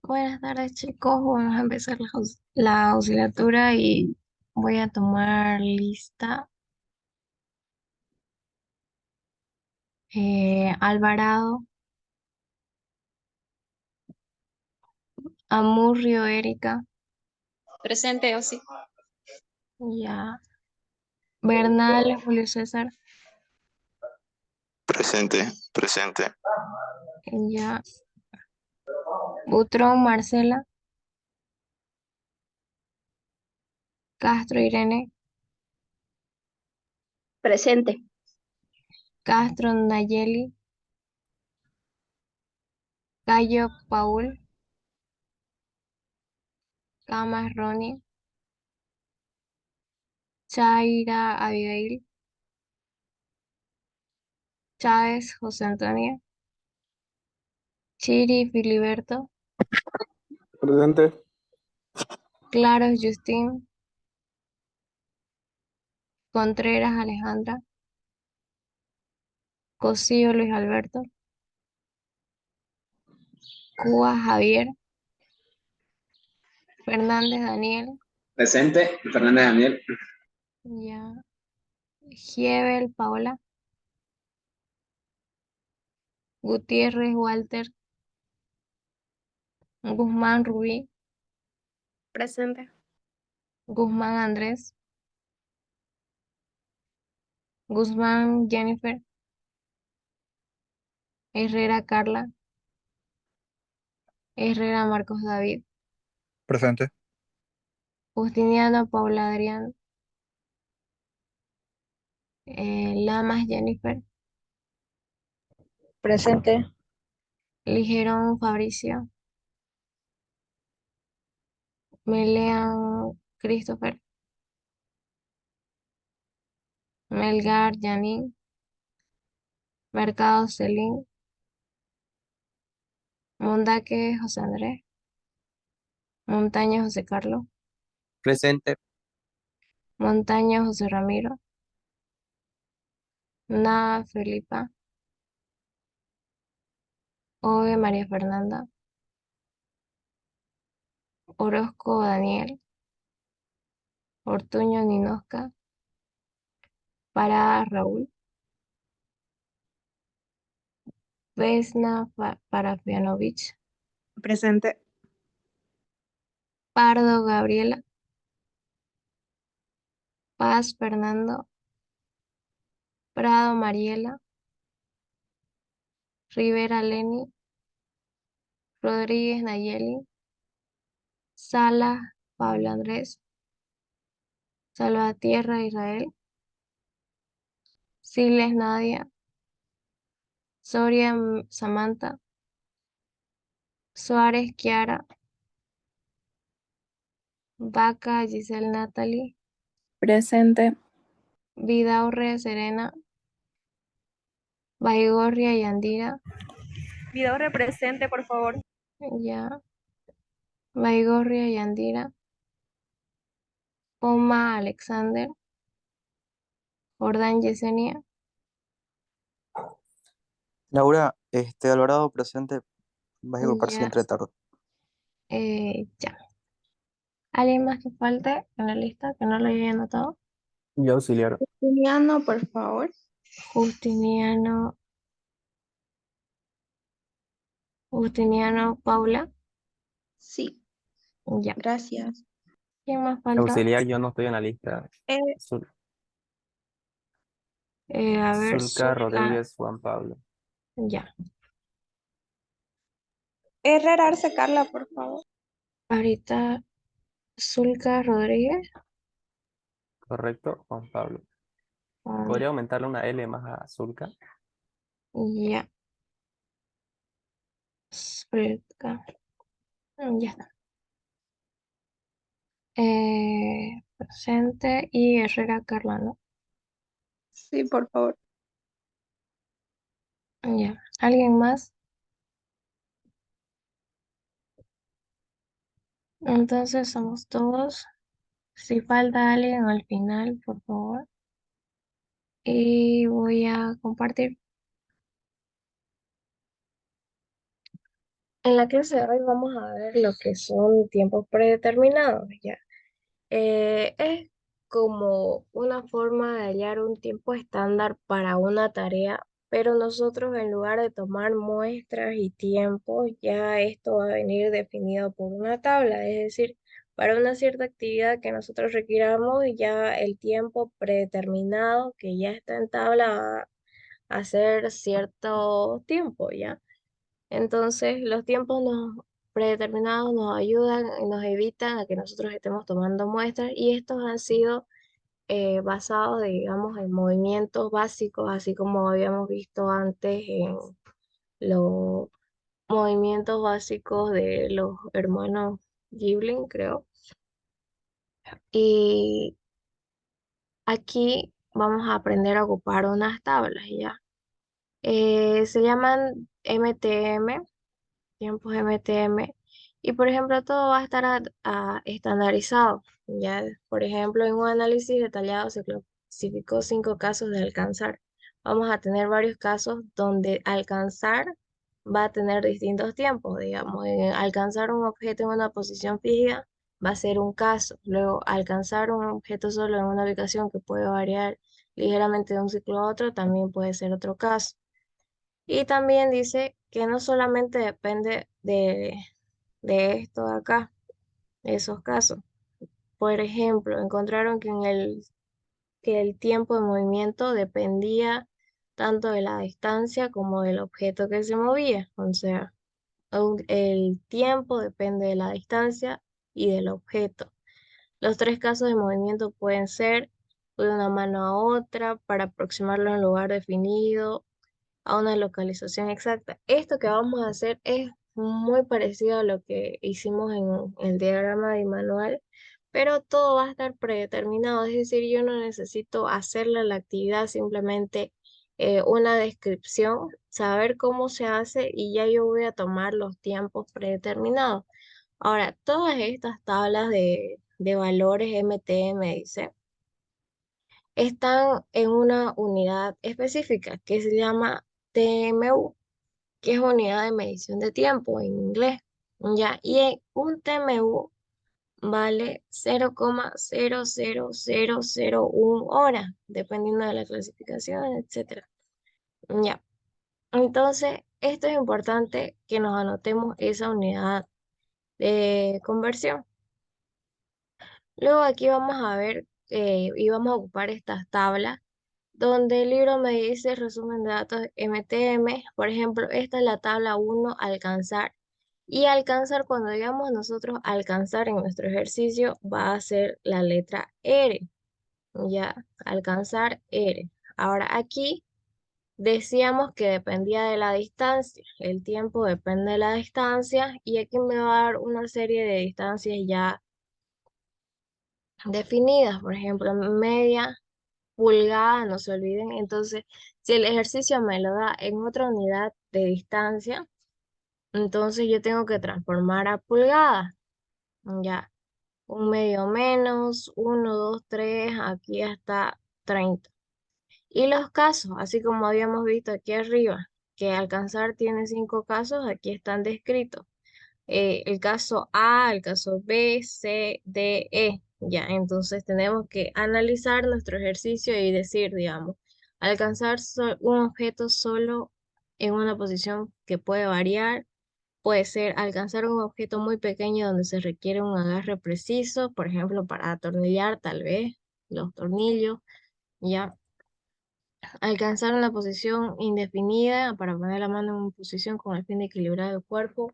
Buenas tardes, chicos. Vamos a empezar la auxiliatura y voy a tomar lista. Alvarado, Amurrio, Erika, Presente, o sí. ya. Bernal, Julio César, Presente, presente. ya. Butrón, Marcela, Castro, Irene, Presente. Castro, Nayeli, Cayo, Paul, Camas, Ronnie, Chaira, Abigail, Chávez, José Antonio, Chiri, Filiberto, Presente. Claros, Justín, Contreras, Alejandra, Cosío, Luis Alberto, Cuba, Javier, Fernández, Daniel, Presente, Fernández Daniel. ya. Giebel, Paola, Gutiérrez, Walter, Guzmán, Rubí, Presente. Guzmán, Andrés, Guzmán, Jennifer, Herrera, Carla, Herrera, Marcos David, Presente. Justiniano, Paula, Adrián, Lamas, Jennifer, Presente. Ligerón, Fabricio, Melean, Christopher, Melgar, Janine, Mercado, Celín, Mondaque, José Andrés, Montaña, José Carlos, Presente. Montaña, José Ramiro, Nada, Felipa, Ove, María Fernanda, Orozco, Daniel, Ortuño, Ninosca, Parada, Raúl, Vesna, Parafianovich, Presente. Pardo, Gabriela, Paz, Fernando, Prado, Mariela, Rivera, Leni, Rodríguez, Nayeli, Salas, Pablo Andrés, Salvatierra, Israel, Siles, Nadia, Soria, Samantha, Suárez, Kiara, Vaca, Giselle, Natalie, Presente. Vidaurre, Serena, Baigorria, Yandira, Video represente, por favor. ya, Baigorria, Yandira, Oma, Alexander, Jordán, Yesenia, Laura, Alvarado presente, vas a agrupar ya, siguiente tarde. ya. ¿Alguien más que falte en la lista que no lo haya anotado? Y auxiliar. Juliano, por favor. Justiniano, Justiniano, Paula, Sí, ya. gracias. ¿Quién más falta? Auxiliar, yo no estoy en la lista. Eh, A ver, Zulca Zulka, Rodríguez Juan Pablo. ya. Herrera Arce Carla, por favor. Ahorita Zulka Rodríguez, Correcto, Juan Pablo. ah, ¿Podría aumentarle una L más a Zulca? ya. Zulka, ya está. Presente y Herrera Carla, ¿no? Sí, por favor. Ya. ¿Alguien más? Entonces somos todos. Si falta alguien al final, por favor. Y voy a compartir. En la clase de hoy vamos a ver lo que son tiempos predeterminados, ¿ya? Es como una forma de hallar un tiempo estándar para una tarea, pero nosotros en lugar de tomar muestras y tiempos, ya esto va a venir definido por una tabla, es decir, para una cierta actividad que nosotros requiramos, ya el tiempo predeterminado que ya está en tabla va a ser cierto tiempo, ¿ya? Entonces, los tiempos predeterminados nos ayudan y nos evitan a que nosotros estemos tomando muestras y estos han sido basados, digamos, en movimientos básicos, así como habíamos visto antes en los movimientos básicos de los hermanos Gibling, creo. Y aquí vamos a aprender a ocupar unas tablas, ¿ya? Se llaman MTM, tiempos MTM, y por ejemplo todo va a estar estandarizado. Ya, por ejemplo, en un análisis detallado se clasificó 5 casos de alcanzar. Vamos a tener varios casos donde alcanzar va a tener distintos tiempos, digamos, alcanzar un objeto en una posición fija va a ser un caso, luego alcanzar un objeto solo en una ubicación que puede variar ligeramente de un ciclo a otro también puede ser otro caso. Y también dice que no solamente depende de esto de acá, de esos casos. Por ejemplo, encontraron que el tiempo de movimiento dependía tanto de la distancia como del objeto que se movía. O sea, el tiempo depende de la distancia y del objeto. Los 3 casos de movimiento pueden ser de una mano a otra para aproximarlo a un lugar definido a una localización exacta. Esto que vamos a hacer es muy parecido a lo que hicimos en el diagrama de manual, pero todo va a estar predeterminado, es decir, yo no necesito hacerle la actividad, simplemente una descripción, saber cómo se hace y ya yo voy a tomar los tiempos predeterminados. Ahora, todas estas tablas de valores MTM, dice, están en una unidad específica que se llama TMU, que es unidad de medición de tiempo en inglés, ¿ya? Y un TMU vale 0,00001 horas, dependiendo de la clasificación, etcétera. Ya. Entonces, esto es importante que nos anotemos esa unidad de conversión. Luego aquí vamos a ver y vamos a ocupar estas tablas donde el libro me dice resumen de datos MTM. Por ejemplo, esta es la tabla 1, alcanzar. Y alcanzar, cuando digamos nosotros alcanzar en nuestro ejercicio, va a ser la letra R. Ya, alcanzar R. Ahora aquí decíamos que dependía de la distancia. El tiempo depende de la distancia y aquí me va a dar una serie de distancias ya definidas. Por ejemplo, media, pulgada, no se olviden. Entonces, si el ejercicio me lo da en otra unidad de distancia, entonces yo tengo que transformar a pulgada. Ya, un medio menos, uno, 2, 3, aquí hasta 30. Y los casos, así como habíamos visto aquí arriba, que alcanzar tiene 5 casos, aquí están descritos. El caso A, el caso B, C, D, E. Ya, entonces tenemos que analizar nuestro ejercicio y decir, digamos, alcanzar un objeto solo en una posición que puede variar, puede ser alcanzar un objeto muy pequeño donde se requiere un agarre preciso, por ejemplo, para atornillar tal vez los tornillos, ya. Alcanzar una posición indefinida para poner la mano en una posición con el fin de equilibrar el cuerpo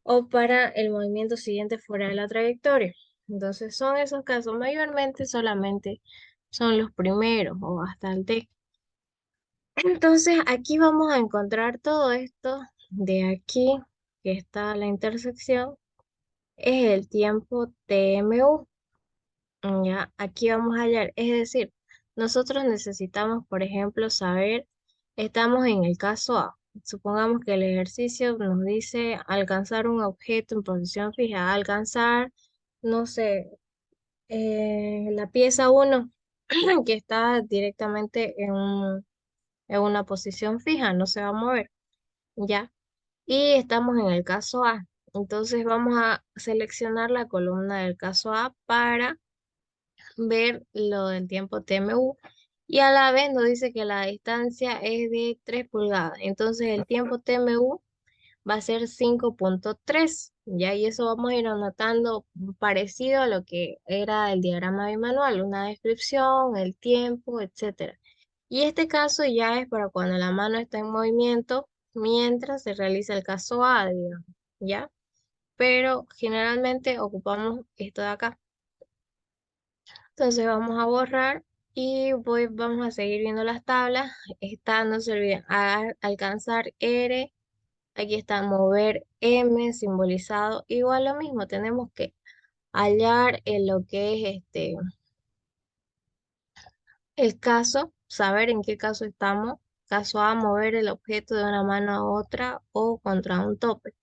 o para el movimiento siguiente fuera de la trayectoria. Entonces son esos casos, mayormente solamente son los primeros o hasta el D. Entonces aquí vamos a encontrar todo esto de aquí, que está la intersección, es el tiempo TMU. Ya, aquí vamos a hallar, es decir, nosotros necesitamos, por ejemplo, saber, estamos en el caso A. Supongamos que el ejercicio nos dice alcanzar un objeto en posición fija, alcanzar, no sé, la pieza 1 que está directamente en una posición fija, no se va a mover, ¿ya? Y estamos en el caso A. Entonces vamos a seleccionar la columna del caso A para ver lo del tiempo TMU. Y a la vez nos dice que la distancia es de 3 pulgadas. Entonces el tiempo TMU va a ser 5,3, ¿ya? Y eso vamos a ir anotando parecido a lo que era el diagrama bimanual, una descripción, el tiempo, etcétera. Y este caso ya es para cuando la mano está en movimiento mientras se realiza el caso A, digamos, ¿ya? Pero generalmente ocupamos esto de acá. Entonces vamos a borrar y vamos a seguir viendo las tablas. Esta, no se olviden, alcanzar R. Aquí está mover M simbolizado. Igual lo mismo, tenemos que hallar en lo que es el caso, saber en qué caso estamos. Caso A, mover el objeto de una mano a otra o contra un tope.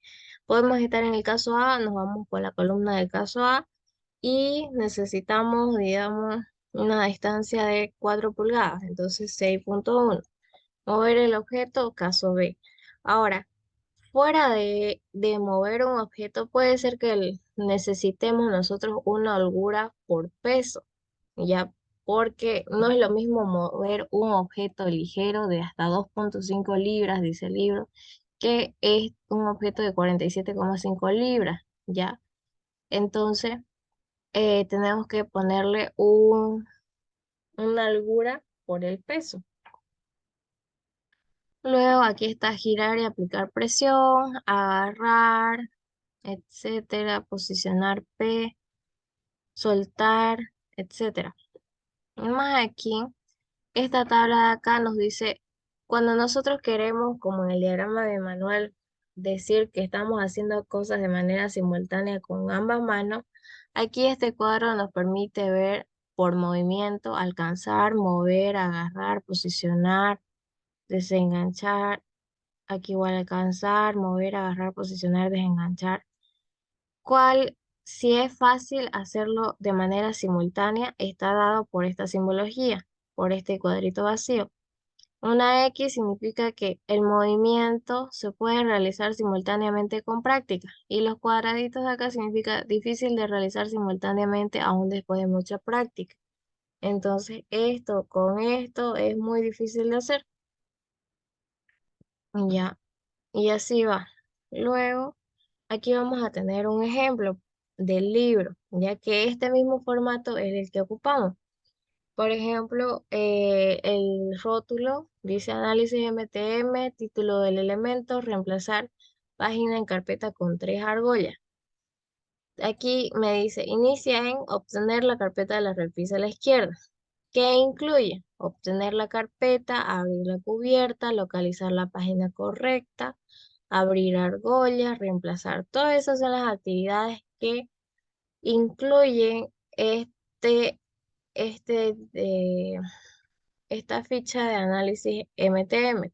Podemos estar en el caso A, nos vamos por la columna del caso A y necesitamos, digamos, una distancia de 4 pulgadas, entonces 6,1. Mover el objeto, caso B. Ahora, fuera de mover un objeto, puede ser que necesitemos nosotros una holgura por peso, ya, porque no es lo mismo mover un objeto ligero de hasta 2,5 libras, dice el libro, que es un objeto de 47,5 libras, ya. Entonces, tenemos que ponerle una holgura por el peso. Luego aquí está girar y aplicar presión, agarrar, etcétera, posicionar P, soltar, etcétera. Más aquí, esta tabla de acá nos dice, cuando nosotros queremos, como en el diagrama de manual, decir que estamos haciendo cosas de manera simultánea con ambas manos, aquí este cuadro nos permite ver por movimiento, alcanzar, mover, agarrar, posicionar, desenganchar, aquí igual alcanzar, mover, agarrar, posicionar, desenganchar. ¿Cuál, si es fácil hacerlo de manera simultánea, está dado por esta simbología, por este cuadrito vacío? Una X significa que el movimiento se puede realizar simultáneamente con práctica y los cuadraditos de acá significa difícil de realizar simultáneamente aún después de mucha práctica. Entonces, esto con esto es muy difícil de hacer. Ya, y así va. Luego, aquí vamos a tener un ejemplo del libro, ya que este mismo formato es el que ocupamos. Por ejemplo, el rótulo dice análisis MTM, título del elemento, reemplazar página en carpeta con 3 argollas. Aquí me dice, inicia en obtener la carpeta de la repisa a la izquierda. ¿Qué incluye? Obtener la carpeta, abrir la cubierta, localizar la página correcta, abrir argollas, reemplazar. Todas esas son las actividades que incluyen este, eh, esta ficha de análisis MTM.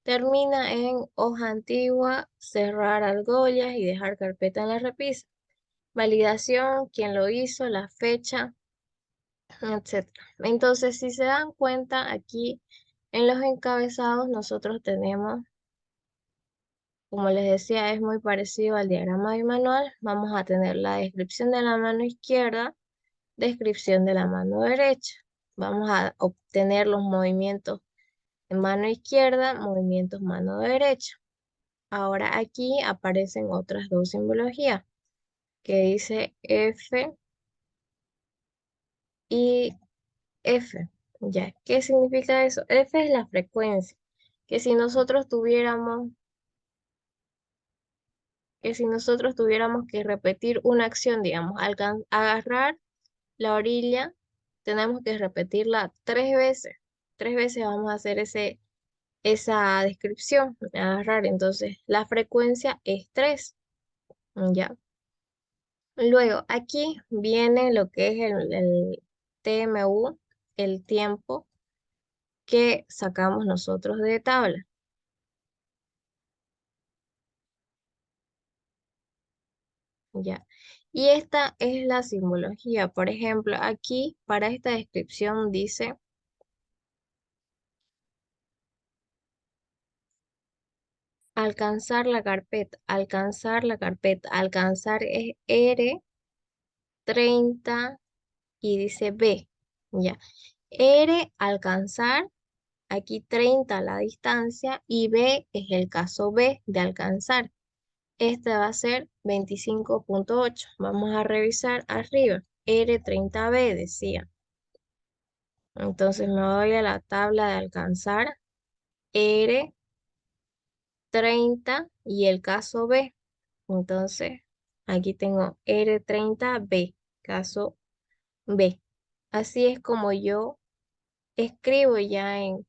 Termina en hoja antigua, cerrar argollas y dejar carpeta en la repisa. Validación, quién lo hizo, la fecha, etcétera. Entonces, si se dan cuenta, aquí en los encabezados nosotros tenemos, como les decía, es muy parecido al diagrama bimanual. Vamos a tener la descripción de la mano izquierda, descripción de la mano derecha. Vamos a obtener los movimientos en mano izquierda, movimientos mano derecha. Ahora aquí aparecen otras dos simbologías, que dice F y F. Ya, ¿qué significa eso? F es la frecuencia, que si nosotros tuviéramos, que si nosotros tuviéramos que repetir una acción, digamos, agarrar la orilla, tenemos que repetirla 3 veces. 3 veces vamos a hacer esa descripción, agarrar. Entonces, la frecuencia es 3. Ya. Luego, aquí viene lo que es el TMU, el tiempo que sacamos nosotros de tabla. Ya. Y esta es la simbología. Por ejemplo, aquí para esta descripción dice, alcanzar la carpeta, alcanzar la carpeta, alcanzar es R30 y dice B, ya. R, alcanzar, aquí 30 la distancia y B es el caso B de alcanzar. Este va a ser 25.8. Vamos a revisar arriba. R30B decía. Entonces me voy a la tabla de alcanzar. R30 y el caso B. Entonces aquí tengo R30B, caso B. Así es como yo escribo ya en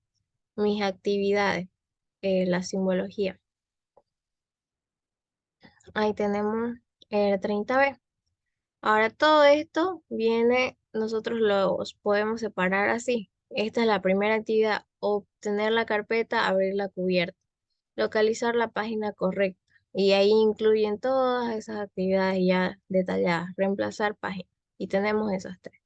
mis actividades la simbología. Ahí tenemos R30B. Ahora todo esto viene, nosotros los podemos separar así. Esta es la primera actividad, obtener la carpeta, abrir la cubierta, localizar la página correcta. Y ahí incluyen todas esas actividades ya detalladas, reemplazar página. Y tenemos esas tres.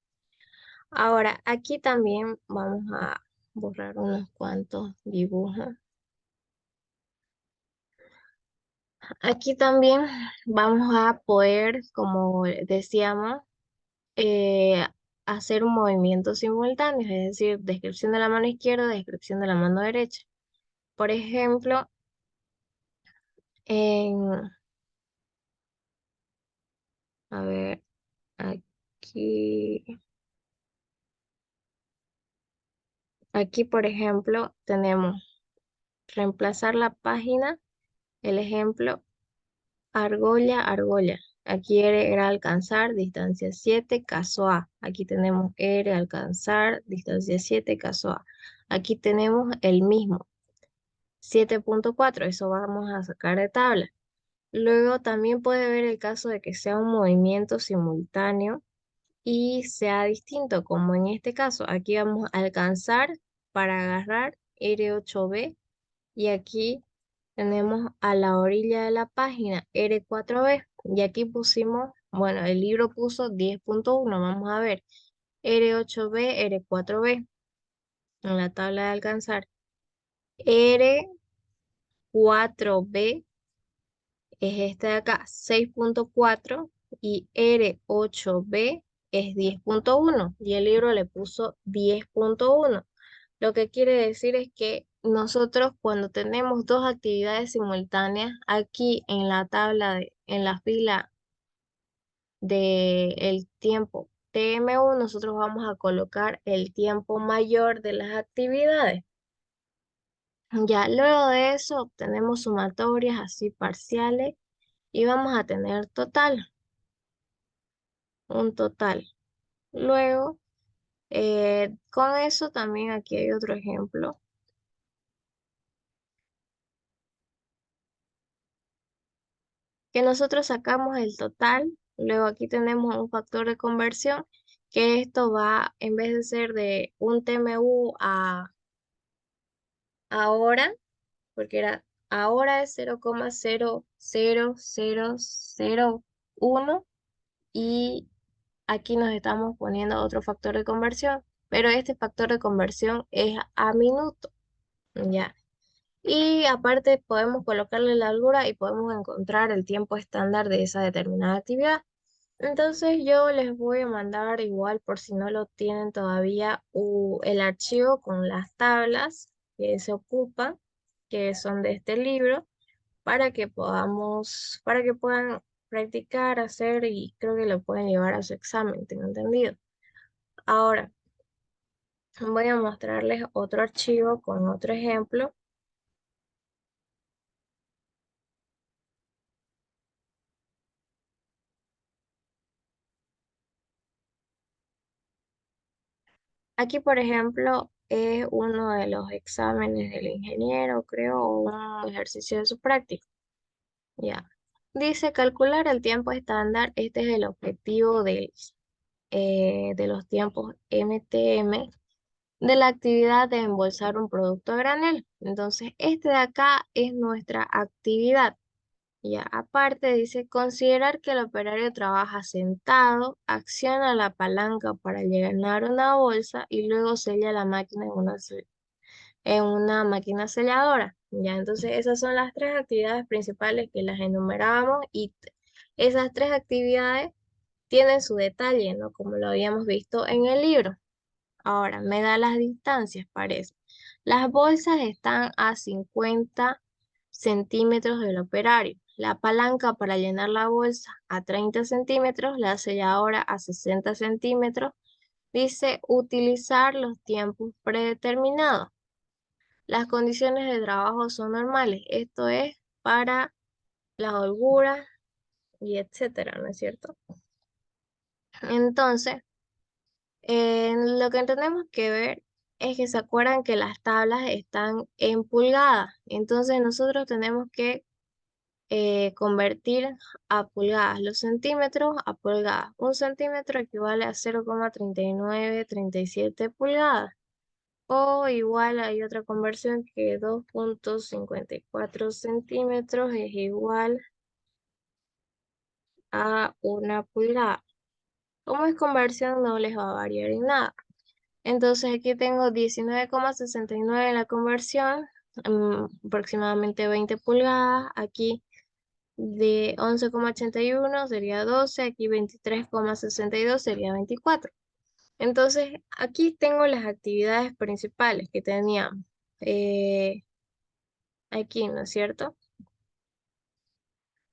Ahora, aquí también vamos a borrar unos cuantos dibujos. Aquí también vamos a poder, como decíamos, eh, hacer un movimiento simultáneo, es decir, descripción de la mano izquierda, descripción de la mano derecha. Por ejemplo, en, a ver, aquí, aquí por ejemplo, tenemos reemplazar la página, el ejemplo, argolla, argolla. Aquí R era alcanzar, distancia 7, caso A. Aquí tenemos R, alcanzar, distancia 7, caso A. Aquí tenemos el mismo, 7.4, eso vamos a sacar de tabla. Luego también puede ver el caso de que sea un movimiento simultáneo y sea distinto, como en este caso. Aquí vamos a alcanzar para agarrar R8B y aquí tenemos a la orilla de la página R4B y aquí pusimos, bueno, el libro puso 10.1, vamos a ver R8B, R4B en la tabla de alcanzar. R4B es este de acá, 6.4 y R8B es 10.1 y el libro le puso 10.1. Lo que quiere decir es que nosotros cuando tenemos dos actividades simultáneas, aquí en la tabla, en la fila del tiempo TM1, nosotros vamos a colocar el tiempo mayor de las actividades. Ya luego de eso obtenemos sumatorias así parciales y vamos a tener total, un total. Luego, con eso también aquí hay otro ejemplo. Que nosotros sacamos el total, luego aquí tenemos un factor de conversión, que esto va, en vez de ser de un TMU a ahora, porque era ahora es 0,00001 y aquí nos estamos poniendo otro factor de conversión, pero este factor de conversión es a minuto, ¿ya? Y aparte podemos colocarle la largura y podemos encontrar el tiempo estándar de esa determinada actividad. Entonces yo les voy a mandar igual por si no lo tienen todavía el archivo con las tablas que se ocupan, que son de este libro, para que para que puedan practicar, hacer y creo que lo pueden llevar a su examen, tengo entendido. Ahora voy a mostrarles otro archivo con otro ejemplo. Aquí, por ejemplo, es uno de los exámenes del ingeniero, creo, o un ejercicio de su práctica. Ya. Dice calcular el tiempo estándar. Este es el objetivo de los tiempos MTM de la actividad de embolsar un producto a granel. Entonces, este de acá es nuestra actividad. Ya, aparte dice, considerar que el operario trabaja sentado, acciona la palanca para llenar una bolsa y luego sella la máquina en una máquina selladora. Ya, entonces esas son las tres actividades principales que las enumerábamos y esas tres actividades tienen su detalle, ¿no? Como lo habíamos visto en el libro. Ahora, me da las distancias, parece. Las bolsas están a 50 centímetros del operario. La palanca para llenar la bolsa a 30 centímetros, la selladora a 60 centímetros. Dice utilizar los tiempos predeterminados. Las condiciones de trabajo son normales. Esto es para la holgura y etcétera, ¿no es cierto? Entonces, lo que tenemos que ver es que se acuerdan que las tablas están en pulgadas. Entonces, nosotros tenemos que convertir a pulgadas los centímetros a pulgadas. Un centímetro equivale a 0,3937 pulgadas. O igual hay otra conversión que 2,54 centímetros es igual a una pulgada. Como es conversión, no les va a variar en nada. Entonces aquí tengo 19,69 en la conversión, aproximadamente 20 pulgadas. Aquí de 11,81 sería 12, aquí 23,62 sería 24. Entonces aquí tengo las actividades principales que teníamos. Aquí, ¿no es cierto?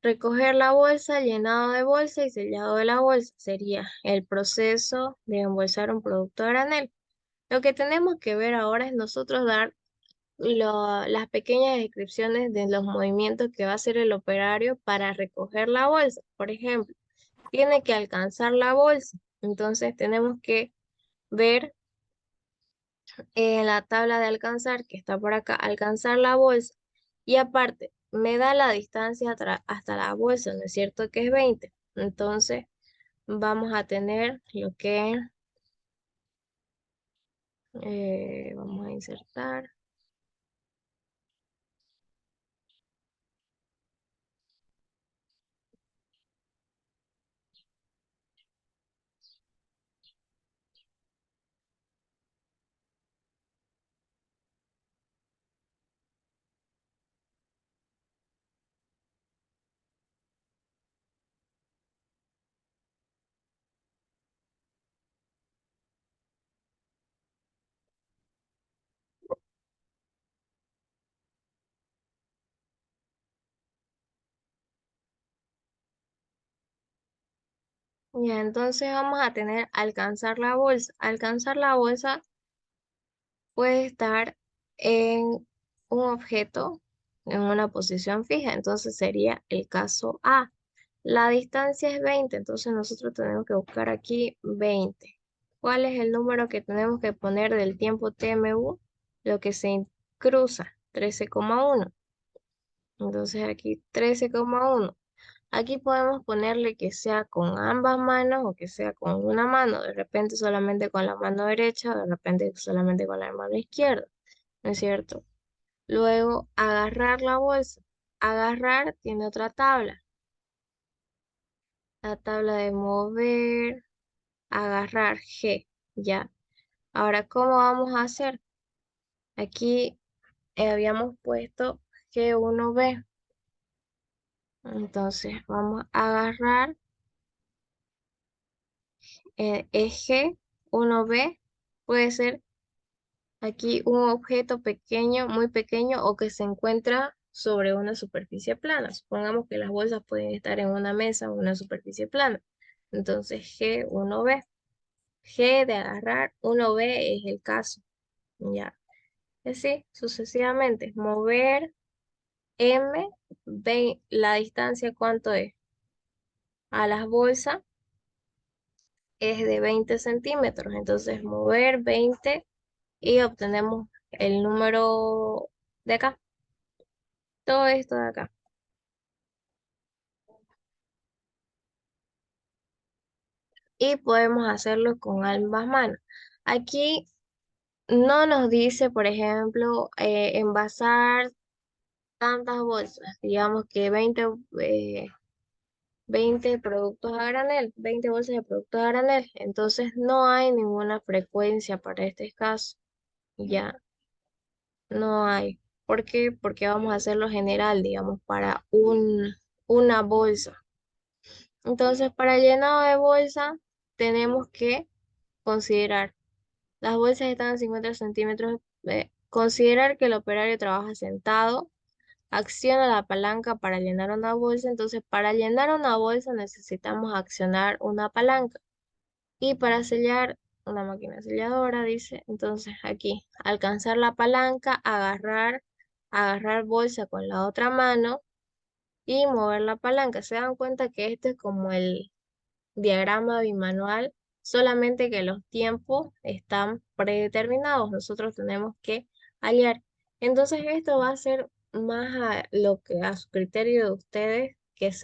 Recoger la bolsa, llenado de bolsa y sellado de la bolsa sería el proceso de embolsar un producto a granel. Lo que tenemos que ver ahora es nosotros dar las pequeñas descripciones de los movimientos que va a hacer el operario para recoger la bolsa. Por ejemplo, tiene que alcanzar la bolsa. Entonces tenemos que ver en la tabla de alcanzar, que está por acá, alcanzar la bolsa. Y aparte, me da la distancia hasta la bolsa, ¿no es cierto? Que es 20. Entonces, vamos a tener lo que, vamos a insertar. Ya, entonces vamos a tener alcanzar la bolsa. Alcanzar la bolsa puede estar en un objeto en una posición fija, entonces sería el caso A. La distancia es 20, entonces nosotros tenemos que buscar aquí 20. ¿Cuál es el número que tenemos que poner del tiempo TMU? Lo que se cruza, 13,1. Entonces aquí 13,1. Aquí podemos ponerle que sea con ambas manos o que sea con una mano, de repente solamente con la mano derecha, de repente solamente con la mano izquierda, ¿no es cierto? Luego, agarrar la bolsa. Agarrar tiene otra tabla, la tabla de mover, agarrar G, ya. Ahora, ¿cómo vamos a hacer? Aquí habíamos puesto G1B, entonces vamos a agarrar eje 1B, puede ser aquí un objeto pequeño, muy pequeño o que se encuentra sobre una superficie plana. Supongamos que las bolsas pueden estar en una mesa o una superficie plana. Entonces G1B. G de agarrar, 1B es el caso. Ya. Así sucesivamente. Mover M, la distancia, ¿cuánto es? A las bolsas es de 20 centímetros. Entonces mover 20 y obtenemos el número de acá. Todo esto de acá. Y podemos hacerlo con ambas manos. Aquí no nos dice, por ejemplo, envasar tantas bolsas, digamos que 20 productos a granel, 20 bolsas de productos a granel. Entonces no hay ninguna frecuencia para este caso. Ya, no hay. ¿Por qué? Porque vamos a hacerlo general, digamos, para una bolsa. Entonces, para el llenado de bolsa, tenemos que considerar, las bolsas están a 50 centímetros, considerar que el operario trabaja sentado, acciona la palanca para llenar una bolsa. Entonces, para llenar una bolsa necesitamos accionar una palanca. Y para sellar, una máquina selladora, dice. Entonces, aquí, alcanzar la palanca, agarrar bolsa con la otra mano y mover la palanca. Se dan cuenta que este es como el diagrama bimanual, solamente que los tiempos están predeterminados. Nosotros tenemos que hallar. Entonces, esto va a ser más a lo que a su criterio de ustedes